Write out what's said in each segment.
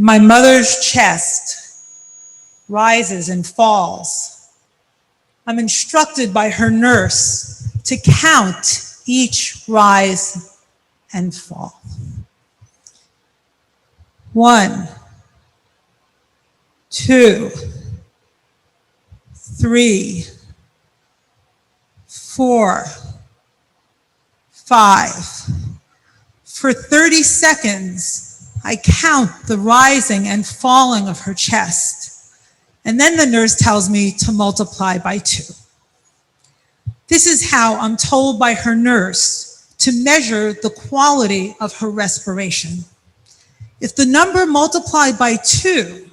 My mother's chest rises and falls. I'm instructed by her nurse to count each rise and fall. 1, 2, 3, 4, 5. For 30 seconds, I count the rising and falling of her chest, and then the nurse tells me to multiply by 2. This is how I'm told by her nurse to measure the quality of her respiration. If the number multiplied by 2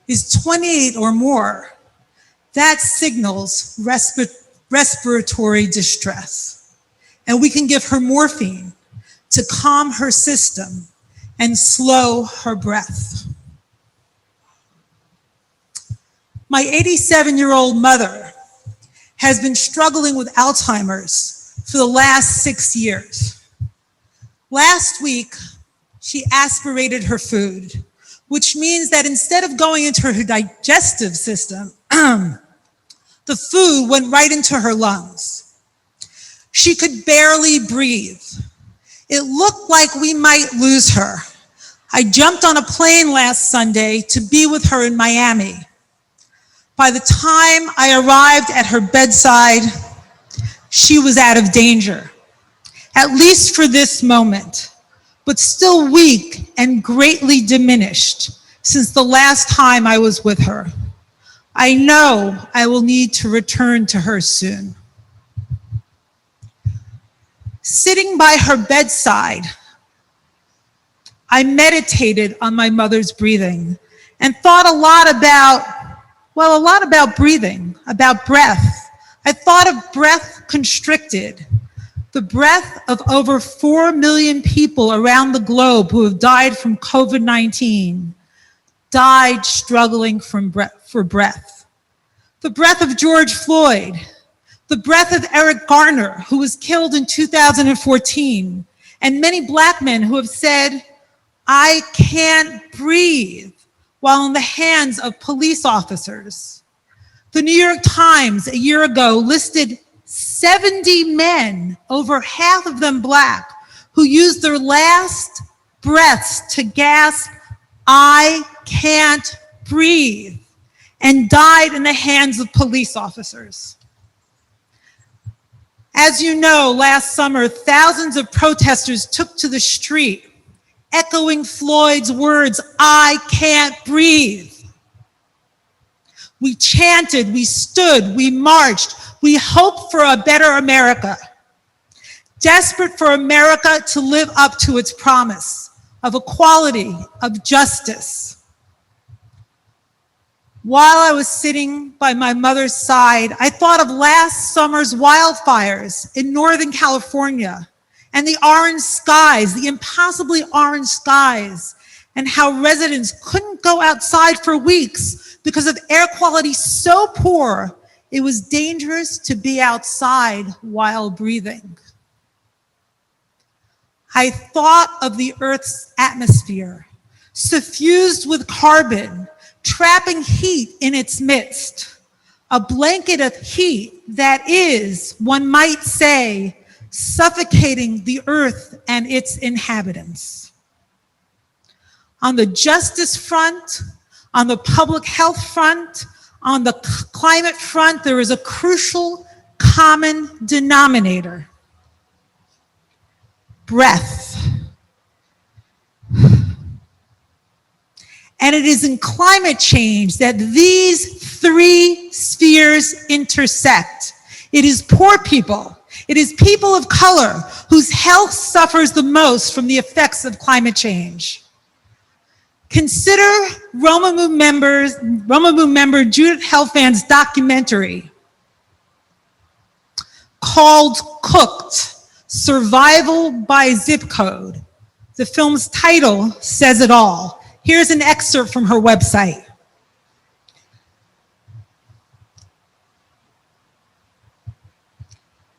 is 28 or more, that signals respiratory distress, and we can give her morphine to calm her system and slow her breath. My 87-year-old mother has been struggling with Alzheimer's for the last 6 years. Last week, she aspirated her food, which means that instead of going into her digestive system, the food went right into her lungs. She could barely breathe. It looked like we might lose her. I jumped on a plane last Sunday to be with her in Miami. By the time I arrived at her bedside, she was out of danger, at least for this moment, but still weak and greatly diminished since the last time I was with her. I know I will need to return to her soon. Sitting by her bedside, I meditated on my mother's breathing and thought a lot about breathing, about breath. I thought of breath constricted, the breath of over 4 million people around the globe who have died from COVID-19, died struggling for breath. The breath of George Floyd, the breath of Eric Garner, who was killed in 2014, and many Black men who have said, "I can't breathe," while in the hands of police officers. The New York Times a year ago listed 70 men, over half of them Black, who used their last breaths to gasp, "I can't breathe," and died in the hands of police officers. As you know, last summer, thousands of protesters took to the street, echoing Floyd's words, "I can't breathe." We chanted, we stood, we marched, we hoped for a better America, desperate for America to live up to its promise of equality, of justice. While I was sitting by my mother's side, I thought of last summer's wildfires in Northern California and the orange skies, the impossibly orange skies, and how residents couldn't go outside for weeks because of air quality so poor, it was dangerous to be outside while breathing. I thought of the Earth's atmosphere, suffused with carbon, trapping heat in its midst, a blanket of heat that is, one might say, suffocating the earth and its inhabitants. On the justice front, on the public health front, on the climate front, there is a crucial common denominator: breath. And it is in climate change that these 3 spheres intersect. It is poor people, it is people of color whose health suffers the most from the effects of climate change. Consider Romamu member Judith Helfand's documentary called Cooked: Survival by Zip Code. The film's title says it all. Here's an excerpt from her website.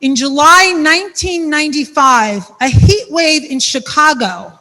In July 1995, a heat wave in Chicago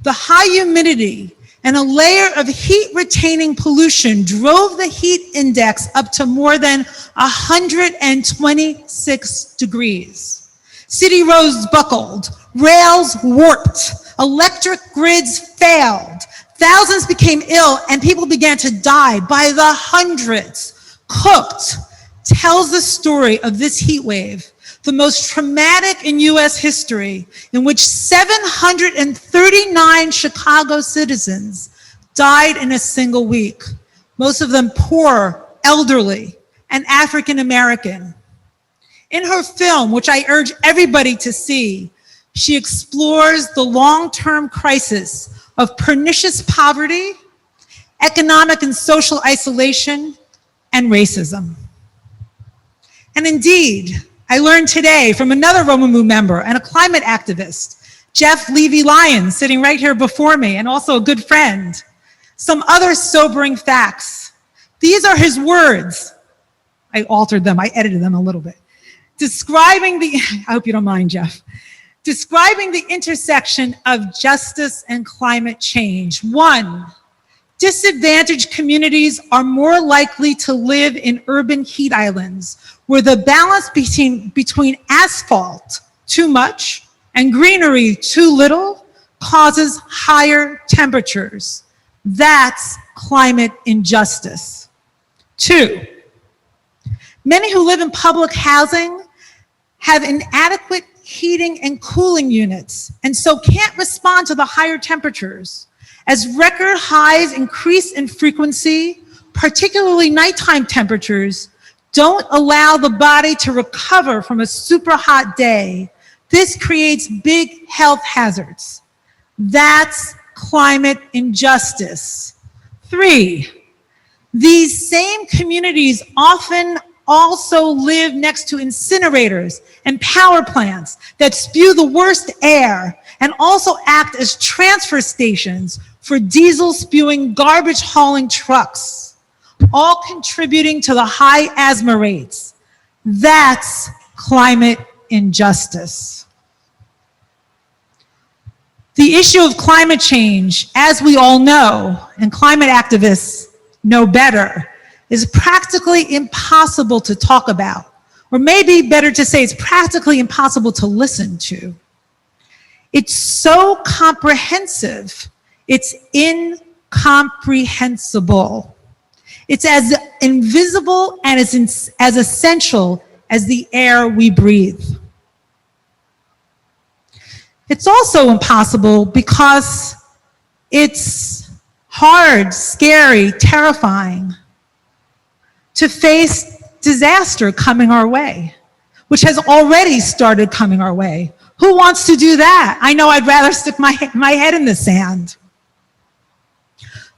The high humidity and a layer of heat-retaining pollution drove the heat index up to more than 126 degrees. City roads buckled, rails warped, electric grids failed, thousands became ill, and people began to die by the hundreds. Cooked tells the story of this heat wave, the most traumatic in U.S. history, in which 739 Chicago citizens died in a single week, most of them poor, elderly, and African American. In her film, which I urge everybody to see, she explores the long-term crisis of pernicious poverty, economic and social isolation, and racism. And indeed, I learned today from another Romemu member and a climate activist, Jeff Levy-Lyons, sitting right here before me, and also a good friend, some other sobering facts. These are his words. I altered them, I edited them a little bit. Describing the, I hope you don't mind, Jeff, describing the intersection of justice and climate change. 1, disadvantaged communities are more likely to live in urban heat islands where the balance between asphalt, too much, and greenery, too little, causes higher temperatures. That's climate injustice. 2, many who live in public housing have inadequate heating and cooling units, and so can't respond to the higher temperatures. As record highs increase in frequency, particularly nighttime temperatures, don't allow the body to recover from a super hot day. This creates big health hazards. That's climate injustice. 3, these same communities often also live next to incinerators and power plants that spew the worst air and also act as transfer stations for diesel-spewing, garbage-hauling trucks, all contributing to the high asthma rates. That's climate injustice. The issue of climate change, as we all know, and climate activists know better, is practically impossible to talk about, or maybe better to say it's practically impossible to listen to. It's so comprehensive, it's incomprehensible. It's as invisible and as essential as the air we breathe. It's also impossible because it's hard, scary, terrifying to face disaster coming our way, which has already started coming our way. Who wants to do that? I know I'd rather stick my head in the sand.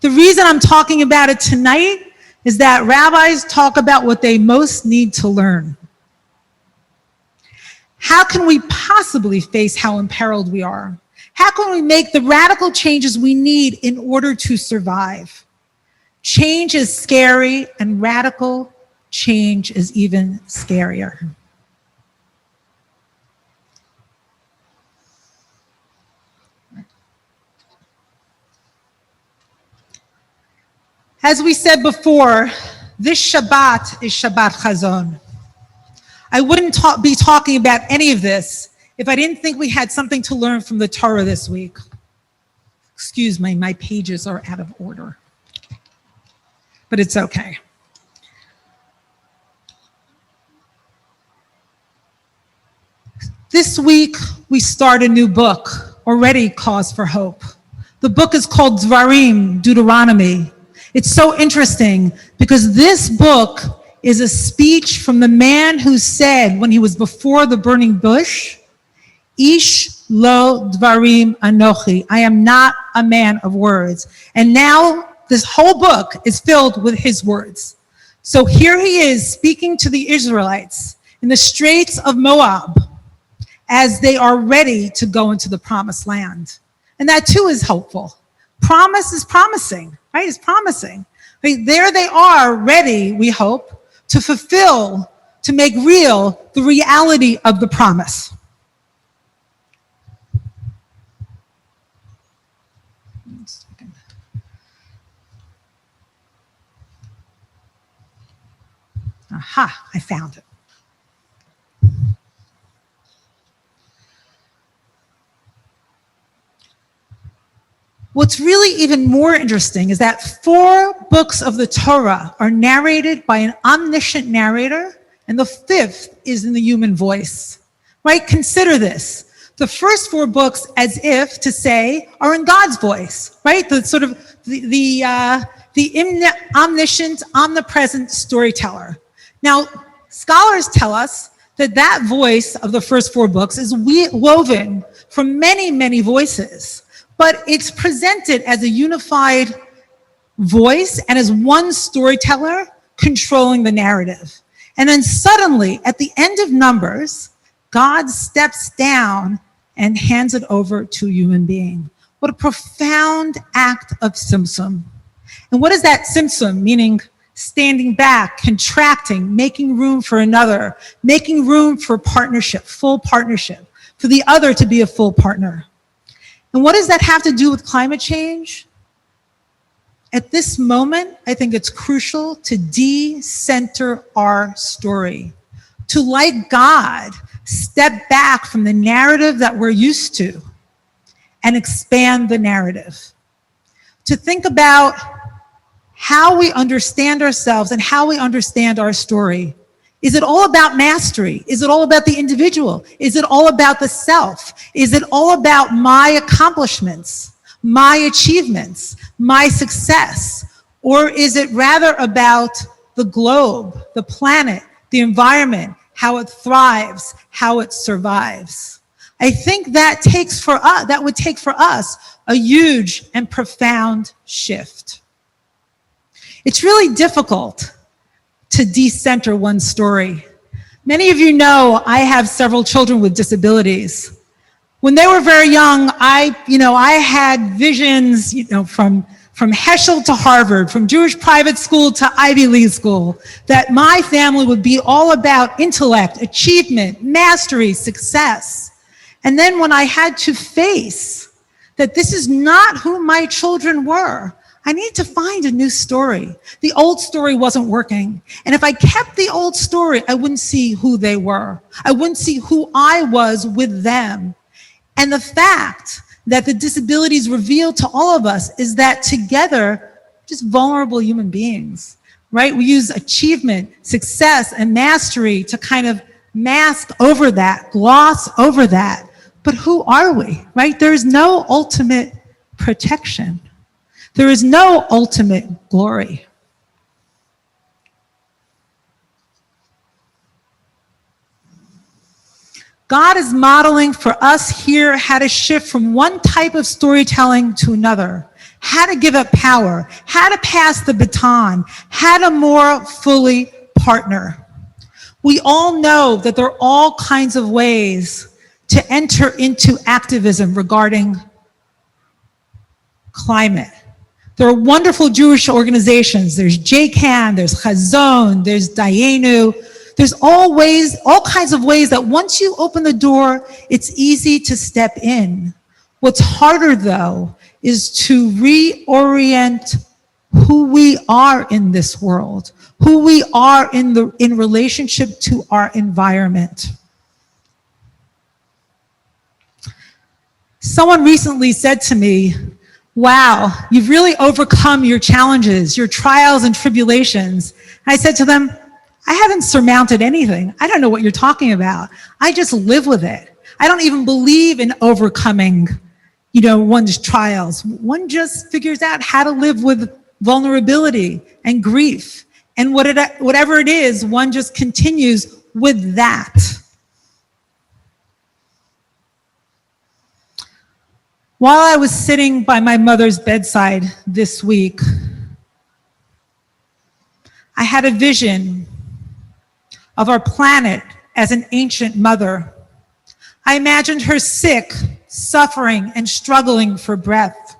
The reason I'm talking about it tonight is that rabbis talk about what they most need to learn. How can we possibly face how imperiled we are? How can we make the radical changes we need in order to survive? Change is scary, and radical change is even scarier. As we said before, this Shabbat is Shabbat Hazon. I wouldn't be talking about any of this if I didn't think we had something to learn from the Torah this week. Excuse me, my pages are out of order, but it's okay. This week, we start a new book, already cause for hope. The book is called Devarim, Deuteronomy. It's so interesting because this book is a speech from the man who said when he was before the burning bush, Ish lo dvarim anochi, I am not a man of words. And now this whole book is filled with his words. So here he is speaking to the Israelites in the straits of Moab as they are ready to go into the promised land. And that too is hopeful. Promise is promising, right? It's promising. Right? There they are ready, we hope, to fulfill, to make real the reality of the promise. One second. Aha, I found it. What's really even more interesting is that 4 books of the Torah are narrated by an omniscient narrator, and the 5th is in the human voice, right? Consider this. The first 4 books, as if to say, are in God's voice, right? The sort of the omniscient, omnipresent storyteller. Now, scholars tell us that that voice of the first 4 books is woven from many, many voices. But it's presented as a unified voice and as one storyteller controlling the narrative. And then suddenly, at the end of Numbers, God steps down and hands it over to a human being. What a profound act of tzimtzum. And what is that tzimtzum? Meaning standing back, contracting, making room for another, making room for partnership, full partnership, for the other to be a full partner. And what does that have to do with climate change? At this moment, I think it's crucial to de-center our story, to, like God, step back from the narrative that we're used to and expand the narrative. To think about how we understand ourselves and how we understand our story. Is it all about mastery? Is it all about the individual? Is it all about the self? Is it all about my accomplishments, my achievements, my success? Or is it rather about the globe, the planet, the environment, how it thrives, how it survives? I think that would take for us a huge and profound shift. It's really difficult to decenter one's story. Many of you know I have several children with disabilities. When they were very young, I had visions, from Heschel to Harvard, from Jewish private school to Ivy League school, that my family would be all about intellect, achievement, mastery, success. And then when I had to face that this is not who my children were, I needed to find a new story. The old story wasn't working. And if I kept the old story, I wouldn't see who they were. I wouldn't see who I was with them. And the fact that the disabilities reveal to all of us is that together, just vulnerable human beings, right? We use achievement, success, and mastery to kind of mask over that, gloss over that. But who are we, right? There is no ultimate protection. There is no ultimate glory. God is modeling for us here how to shift from one type of storytelling to another, how to give up power, how to pass the baton, how to more fully partner. We all know that there are all kinds of ways to enter into activism regarding climate. There are wonderful Jewish organizations. There's JCAN, there's Hazon, there's Dianne. There's all kinds of ways that once you open the door, it's easy to step in. What's harder, though, is to reorient who we are in this world, who we are in relationship to our environment. Someone recently said to me, wow, you've really overcome your challenges, your trials and tribulations. I said to them, I haven't surmounted anything. I don't know what you're talking about. I just live with it. I don't even believe in overcoming, one's trials. One just figures out how to live with vulnerability and grief. And whatever it is, one just continues with that. While I was sitting by my mother's bedside this week, I had a vision of our planet as an ancient mother. I imagined her sick, suffering, and struggling for breath.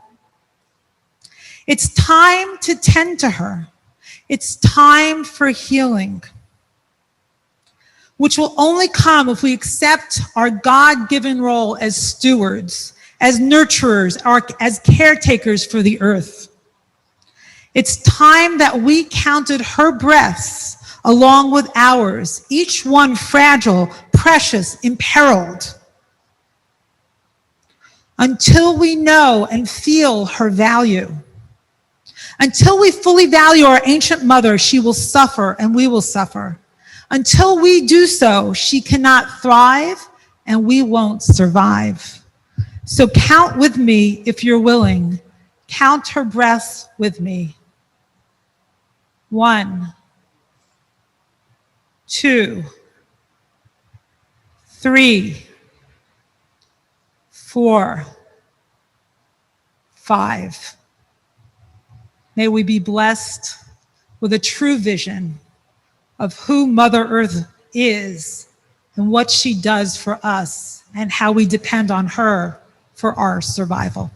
It's time to tend to her. It's time for healing, which will only come if we accept our God-given role as stewards, as nurturers, as caretakers for the earth. It's time that we counted her breaths along with ours, each one fragile, precious, imperiled. Until we know and feel her value. Until we fully value our ancient mother, she will suffer and we will suffer. Until we do so, she cannot thrive and we won't survive. So count with me if you're willing. Count her breaths with me. 1, 2, 3, 4, 5. May we be blessed with a true vision of who Mother Earth is and what she does for us and how we depend on her for our survival.